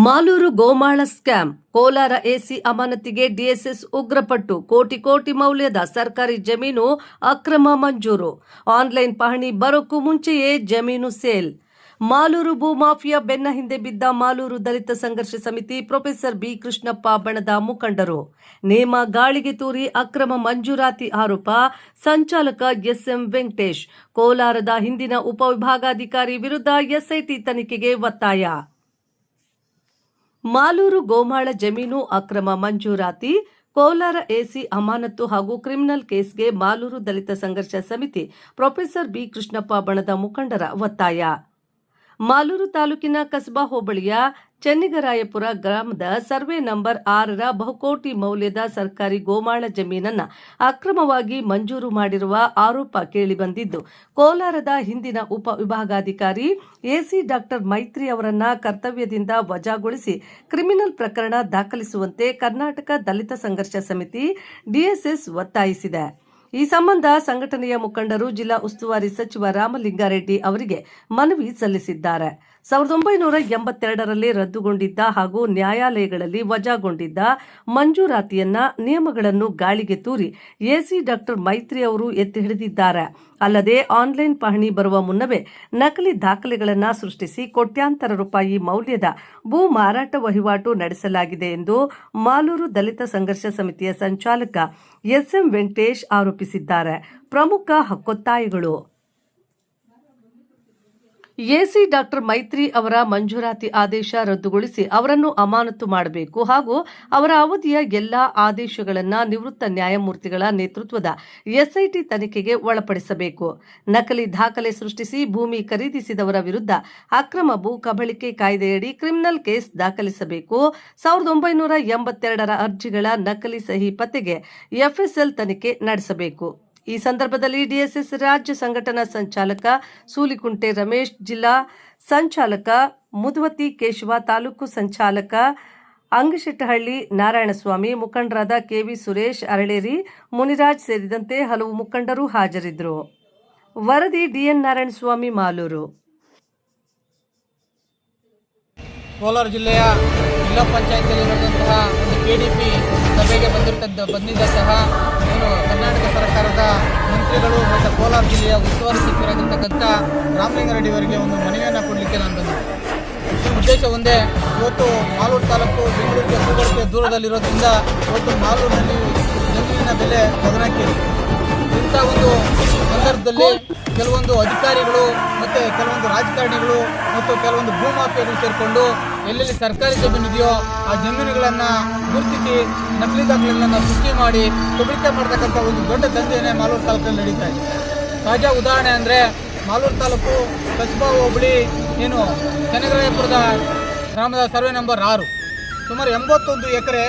ಮಾಲೂರು ಗೋಮಾಳ scam, Kolar AC ಅಮಾನತಿಗೆ DSS ಉಗ್ರಪಟ್ಟು, ಕೋಟಿ ಮೌಲ್ಯದ ಸರ್ಕಾರಿ ಜಮೀನು ಅಕ್ರಮ ಮಂಜೂರು, ಆನ್ಲೈನ್ ಪಹಣಿ ಬರೋಕ್ಕೂ ಮುಂಚೆಯೇ ಜಮೀನು ಸೇಲ್. ಮಾಲೂರು ಭೂಮಾಫಿಯಾ ಬೆನ್ನ ಹಿಂದೆ ಬಿದ್ದ ಮಾಲೂರು ದಲಿತ ಸಂಘರ್ಷ ಸಮಿತಿ ಪ್ರೊಫೆಸರ್ ಬಿ ಕೃಷ್ಣಪ್ಪ ಬಣದ ಮುಖಂಡರು. ನೇಮ ಗಾಳಿಗೆ ತೂರಿ ಅಕ್ರಮ ಮಂಜೂರಾತಿ ಆರೋಪ. ಸಂಚಾಲಕ ಎಸ್ಎಂ ವೆಂಕಟೇಶ್. ಕೋಲಾರದ ಹಿಂದಿನ ಉಪವಿಭಾಗಾಧಿಕಾರಿ ವಿರುದ್ಧ ಎಸ್ಐಟಿ ತನಿಖೆಗೆ ಒತ್ತಾಯ. ಮಾಲೂರು ಗೋಮಾಳ ಜಮೀನು ಅಕ್ರಮ ಮಂಜೂರಾತಿ, ಕೋಲಾರ ಎಸಿ ಅಮಾನತು ಹಾಗೂ ಕ್ರಿಮಿನಲ್ ಕೇಸ್ಗೆ ಮಾಲೂರು ದಲಿತ ಸಂಘರ್ಷ ಸಮಿತಿ ಪ್ರೊಫೆಸರ್ ಬಿ ಕೃಷ್ಣಪ್ಪ ಬಣದ ಮುಖಂಡರ ಒತ್ತಾಯ. ಮಾಲೂರು ತಾಲೂಕಿನ ಕಸಬಾ ಹೋಬಳಿಯ ಚೆನ್ನಿಗರಾಯಪುರ ಗ್ರಾಮದ ಸರ್ವೆ ನಂಬರ್ 6ರ ಬಹುಕೋಟಿ ಮೌಲ್ಯದ ಸರ್ಕಾರಿ ಗೋಮಾಳ ಜಮೀನನ್ನು ಅಕ್ರಮವಾಗಿ ಮಂಜೂರು ಮಾಡಿರುವ ಆರೋಪ ಕೇಳಿಬಂದಿದ್ದು, ಕೋಲಾರದ ಹಿಂದಿನ ಉಪ ವಿಭಾಗಾಧಿಕಾರಿ ಎಸಿ ಡಾಕ್ಟರ್ ಮೈತ್ರಿ ಅವರನ್ನ ಕರ್ತವ್ಯದಿಂದ ವಜಾಗೊಳಿಸಿ ಕ್ರಿಮಿನಲ್ ಪ್ರಕರಣ ದಾಖಲಿಸುವಂತೆ ಕರ್ನಾಟಕ ದಲಿತ ಸಂಘರ್ಷ ಸಮಿತಿ ಡಿಎಸ್ಎಸ್ ಒತ್ತಾಯಿಸಿದೆ. ಈ ಸಂಬಂಧ ಸಂಘಟನೆಯ ಮುಖಂಡರು ಜಿಲ್ಲಾ ಉಸ್ತುವಾರಿ ಸಚಿವ ರಾಮಲಿಂಗಾರೆಡ್ಡಿ ಅವರಿಗೆ ಮನವಿ ಸಲ್ಲಿಸಿದ್ದಾರೆ. 1982ರಲ್ಲಿ ರದ್ದುಗೊಂಡಿದ್ದ ಹಾಗೂ ನ್ಯಾಯಾಲಯಗಳಲ್ಲಿ ವಜಾಗೊಂಡಿದ್ದ ಮಂಜೂರಾತಿಯನ್ನ ನಿಯಮಗಳನ್ನು ಗಾಳಿಗೆ ತೂರಿ ಎಸಿ ಡಾಕ್ಟರ್ ಮೈತ್ರಿ ಅವರು ಎತ್ತಿ ಹಿಡಿದಿದ್ದಾರೆ. ಅಲ್ಲದೆ ಆನ್ಲೈನ್ ಪಹಣಿ ಬರುವ ಮುನ್ನವೇ ನಕಲಿ ದಾಖಲೆಗಳನ್ನು ಸೃಷ್ಟಿಸಿ ಕೋಟ್ಯಾಂತರ ರೂಪಾಯಿ ಮೌಲ್ಯದ ಭೂ ಮಾರಾಟ ವಹಿವಾಟು ನಡೆಸಲಾಗಿದೆ ಎಂದು ಮಾಲೂರು ದಲಿತ ಸಂಘರ್ಷ ಸಮಿತಿಯ ಸಂಚಾಲಕ ಎಸ್ಎಂ ವೆಂಕಟೇಶ್ ಆರೋಪಿಸಿದ್ದಾರೆ. ಪ್ರಮುಖ ಹಕ್ಕೊತ್ತಾಯಗಳು: ಎಸಿ ಡಾಕ್ಟರ್ ಮೈತ್ರಿ ಅವರ ಮಂಜೂರಾತಿ ಆದೇಶ ರದ್ದುಗೊಳಿಸಿ ಅವರನ್ನು ಅಮಾನತು ಮಾಡಬೇಕು ಹಾಗೂ ಅವರ ಅವಧಿಯ ಎಲ್ಲಾ ಆದೇಶಗಳನ್ನು ನಿವೃತ್ತ ನ್ಯಾಯಮೂರ್ತಿಗಳ ನೇತೃತ್ವದ ಎಸ್ಐಟಿ ತನಿಖೆಗೆ ಒಳಪಡಿಸಬೇಕು. ನಕಲಿ ದಾಖಲೆ ಸೃಷ್ಟಿಸಿ ಭೂಮಿ ಖರೀದಿಸಿದವರ ವಿರುದ್ಧ ಅಕ್ರಮ ಭೂ ಕಬಳಿಕೆ ಕಾಯ್ದೆಯಡಿ ಕ್ರಿಮಿನಲ್ ಕೇಸ್ ದಾಖಲಿಸಬೇಕು. 1982ರ ಅರ್ಜಿಗಳ ನಕಲಿ ಸಹಿ ಪತ್ತೆಗೆ ಎಫ್ಎಸ್ಎಲ್ ತನಿಖೆ ನಡೆಸಬೇಕು. ಈ ಸಂದರ್ಭದಲ್ಲಿ ಡಿಎಸ್ಎಸ್ ರಾಜ್ಯ ಸಂಘಟನಾ ಸಂಚಾಲಕ ಸೂಲಿಕುಂಟೆ ರಮೇಶ್, ಜಿಲ್ಲಾ ಸಂಚಾಲಕ ಮುದುವತಿ ಕೇಶವ, ತಾಲೂಕು ಸಂಚಾಲಕ ಅಂಗಶೆಟ್ಟಹಳ್ಳಿ ನಾರಾಯಣಸ್ವಾಮಿ, ಮುಖಂಡರಾದ ಕೆವಿ ಸುರೇಶ್, ಅರಳೇರಿ ಮುನಿರಾಜ್ ಸೇರಿದಂತೆ ಹಲವು ಮುಖಂಡರು ಹಾಜರಿದ್ದರು. ವರದಿ ಡಿಎನ್ ನಾರಾಯಣಸ್ವಾಮಿ, ಮಾಲೂರು. ಕೋಲಾರ ಜಿಲ್ಲೆಯ ಜಿಲ್ಲಾ ಪಂಚಾಯತಿಯಲ್ಲಿರುವಂತಹ ಒಂದು ಕೆಡಿಪಿ ಸಭೆಗೆ ಬಂದಿದ್ದಂತಹ ಏನು ಕರ್ನಾಟಕ ಸರ್ಕಾರದ ಮಂತ್ರಿಗಳು ಮತ್ತು ಕೋಲಾರ ಜಿಲ್ಲೆಯ ಉಸ್ತುವಾರಿ ಸಚಿವರಾಗಿರ್ತಕ್ಕಂಥ ರಾಮಲಿಂಗಾರೆಡ್ಡಿ ಅವರಿಗೆ ಒಂದು ಮನವಿಯನ್ನು ಕೊಡಲಿಕ್ಕೆ ನಾನು ಬಂದೆ. ಉದ್ದೇಶ ಒಂದೇ, ಇವತ್ತು ಮಾಲೂರು ತಾಲೂಕು ಬೆಂಗಳೂರಿಗೆ ಹೋಗೋಕ್ಕೆ ದೂರದಲ್ಲಿರೋದ್ರಿಂದ ಇವತ್ತು ಮಾಲೂರಿನಲ್ಲಿ ಜಮೀನಿನ ಬೆಲೆ ಗಗನಕ್ಕೇರಿ. ಇಂಥ ಒಂದು ಸಂದರ್ಭದಲ್ಲಿ ಕೆಲವೊಂದು ಅಧಿಕಾರಿಗಳು ಮತ್ತು ಕೆಲವೊಂದು ರಾಜಕಾರಣಿಗಳು ಮತ್ತು ಕೆಲವೊಂದು ಭೂಮಾಫಿಯಾಗಳು ಸೇರಿಕೊಂಡು ಎಲ್ಲೆಲ್ಲಿ ಸರ್ಕಾರಿ ಜಮೀನು ಇದೆಯೋ ಆ ಜಮೀನುಗಳನ್ನು ಗುರುತಿಸಿ ನಕಲಿ ದಾಖಲೆಗಳನ್ನು ಸೃಷ್ಟಿ ಮಾಡಿ ಕಬಳಿಕೆ ಮಾಡ್ತಕ್ಕಂಥ ಒಂದು ದೊಡ್ಡ ದಂಧೆಯೇ ಮಾಲೂರು ತಾಲೂಕಿನಲ್ಲಿ ನಡೀತಾ ಇದೆ. ತಾಜಾ ಉದಾಹರಣೆ ಅಂದರೆ ಮಾಲೂರು ತಾಲೂಕು ಕಸಬಾ ಹೋಬಳಿ ಏನು ಚೆನ್ನಗರಾಯಪುರದ ಗ್ರಾಮದ ಸರ್ವೆ ನಂಬರ್ 6 ಸುಮಾರು 81 ಎಕರೆ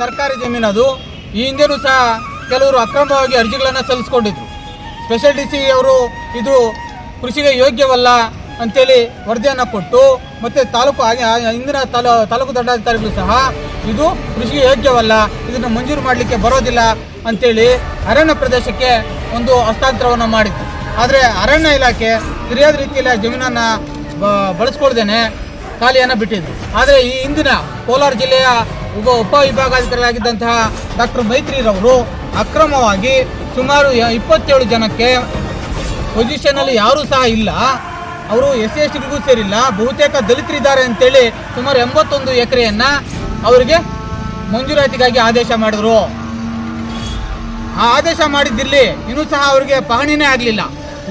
ಸರ್ಕಾರಿ ಜಮೀನು. ಅದು ಈ ಹಿಂದೆನೂ ಸಹ ಕೆಲವರು ಅಕ್ರಮವಾಗಿ ಅರ್ಜಿಗಳನ್ನು ಸಲ್ಲಿಸ್ಕೊಂಡಿದ್ರು. ಸ್ಪೆಷಲ್ ಡಿಸಿ ಅವರು ಇದು ಕೃಷಿಗೆ ಯೋಗ್ಯವಲ್ಲ ಅಂತೇಳಿ ವರದಿಯನ್ನು ಕೊಟ್ಟು ಮತ್ತು ತಾಲೂಕು ಹಿಂದಿನ ತಾಲೂಕು ದಂಡಾಧಿಕಾರಿಗಳು ಸಹ ಇದು ಕೃಷಿಗೆ ಯೋಗ್ಯವಲ್ಲ, ಇದನ್ನು ಮಂಜೂರು ಮಾಡಲಿಕ್ಕೆ ಬರೋದಿಲ್ಲ ಅಂತೇಳಿ ಅರಣ್ಯ ಪ್ರದೇಶಕ್ಕೆ ಒಂದು ಹಸ್ತಾಂತರವನ್ನು ಮಾಡಿತ್ತು. ಆದರೆ ಅರಣ್ಯ ಇಲಾಖೆ ಸರಿಯಾದ ರೀತಿಯಲ್ಲಿ ಜಮೀನನ್ನು ಬಳಸ್ಕೊಳ್ದೇನೆ ಖಾಲಿಯನ್ನು ಬಿಟ್ಟಿದ್ರು. ಆದರೆ ಈ ಹಿಂದಿನ ಕೋಲಾರ ಜಿಲ್ಲೆಯ ಉಪವಿಭಾಗಾಧಿಕಾರಿಯಾಗಿದ್ದಂತಹ ಡಾಕ್ಟರ್ ಮೈತ್ರಿರವರು ಅಕ್ರಮವಾಗಿ ಸುಮಾರು 27 ಜನಕ್ಕೆ ಪೊಸಿಷನಲ್ಲಿ ಯಾರೂ ಸಹ ಇಲ್ಲ, ಅವರು SC/STಗಳಿಗೂ ಸೇರಿಲ್ಲ, ಬಹುತೇಕ ದಲಿತರಿದ್ದಾರೆ ಅಂತೇಳಿ ಸುಮಾರು 81 ಎಕರೆಯನ್ನು ಅವರಿಗೆ ಮಂಜೂರಾತಿಗಾಗಿ ಆದೇಶ ಮಾಡಿದ್ರು. ಆ ಆದೇಶ ಮಾಡಿದ್ದಿರಲಿ ಇನ್ನೂ ಸಹ ಅವರಿಗೆ ಪಹಣಿನೇ ಆಗಲಿಲ್ಲ.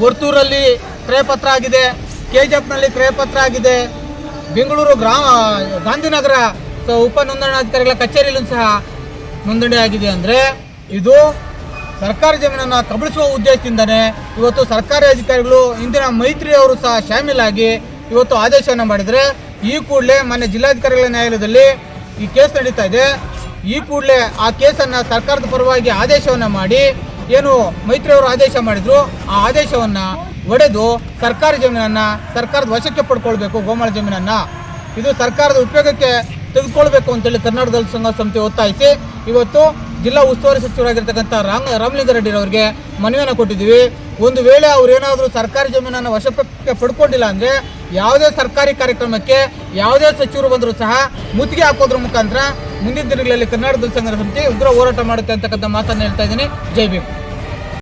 ವರ್ತೂರಲ್ಲಿ ಕ್ರಯಪತ್ರ ಆಗಿದೆ, KGFನಲ್ಲಿ ಕ್ರಯಪತ್ರ ಆಗಿದೆ, ಬೆಂಗಳೂರು ಗಾಂಧಿನಗರ ಉಪ ನೋಂದಣಾಧಿಕಾರಿಗಳ ಕಚೇರಿಯಲ್ಲೂ ಸಹ ನೋಂದಣಿ ಆಗಿದೆ. ಅಂದರೆ ಇದು ಸರ್ಕಾರಿ ಜಮೀನನ್ನು ಕಬಳಿಸುವ ಉದ್ದೇಶದಿಂದನೇ ಇವತ್ತು ಸರ್ಕಾರಿ ಅಧಿಕಾರಿಗಳು ಹಿಂದಿನ ಮೈತ್ರಿ ಅವರು ಸಹ ಶಾಮೀಲಾಗಿ ಇವತ್ತು ಆದೇಶವನ್ನು ಮಾಡಿದರೆ, ಈ ಕೂಡಲೇ ಮೊನ್ನೆ ಜಿಲ್ಲಾಧಿಕಾರಿಗಳ ನ್ಯಾಯಾಲಯದಲ್ಲಿ ಈ ಕೇಸ್ ನಡೀತಾ ಇದೆ. ಈ ಕೂಡಲೇ ಆ ಕೇಸನ್ನು ಸರ್ಕಾರದ ಪರವಾಗಿ ಆದೇಶವನ್ನು ಮಾಡಿ ಏನು ಮೈತ್ರಿ ಅವರು ಆದೇಶ ಮಾಡಿದ್ರು ಆ ಆದೇಶವನ್ನು ಒಡೆದು ಸರ್ಕಾರಿ ಜಮೀನನ್ನು ಸರ್ಕಾರದ ವಶಕ್ಕೆ ಪಡ್ಕೊಳ್ಬೇಕು. ಗೋಮಾಳ ಜಮೀನನ್ನು ಇದು ಸರ್ಕಾರದ ಉಪಯೋಗಕ್ಕೆ ತೆಗೆದುಕೊಳ್ಬೇಕು ಅಂತೇಳಿ ಕರ್ನಾಟಕ ದಲಿತ ಸಂಘ ಸಮಿತಿ ಒತ್ತಾಯಿಸಿ ಇವತ್ತು ಜಿಲ್ಲಾ ಉಸ್ತುವಾರಿ ಸಚಿವರಾಗಿರ್ತಕ್ಕಂಥ ರಾಮಲಿಂಗಾರೆಡ್ಡಿ ಅವರಿಗೆ ಮನವಿಯನ್ನು ಕೊಟ್ಟಿದ್ದೀವಿ. ಒಂದು ವೇಳೆ ಅವರೇನಾದರೂ ಸರ್ಕಾರಿ ಜಮೀನನ್ನು ವಶಕ್ಕೆ ಪಡ್ಕೊಂಡಿಲ್ಲ ಅಂದರೆ ಯಾವುದೇ ಸರ್ಕಾರಿ ಕಾರ್ಯಕ್ರಮಕ್ಕೆ ಯಾವುದೇ ಸಚಿವರು ಬಂದರೂ ಸಹ ಮುತ್ತಿಗೆ ಹಾಕೋದ್ರ ಮುಖಾಂತರ ಮುಂದಿನ ದಿನಗಳಲ್ಲಿ ಕರ್ನಾಟಕ ದಲಿತ ಸಂಘರ್ಷ ಸಮಿತಿ ಉಗ್ರ ಹೋರಾಟ ಮಾಡುತ್ತೆ ಅಂತಕ್ಕಂಥ ಮಾತನ್ನು ಹೇಳ್ತಾ ಇದ್ದೀನಿ. ಜೈ ಭೀಮ್.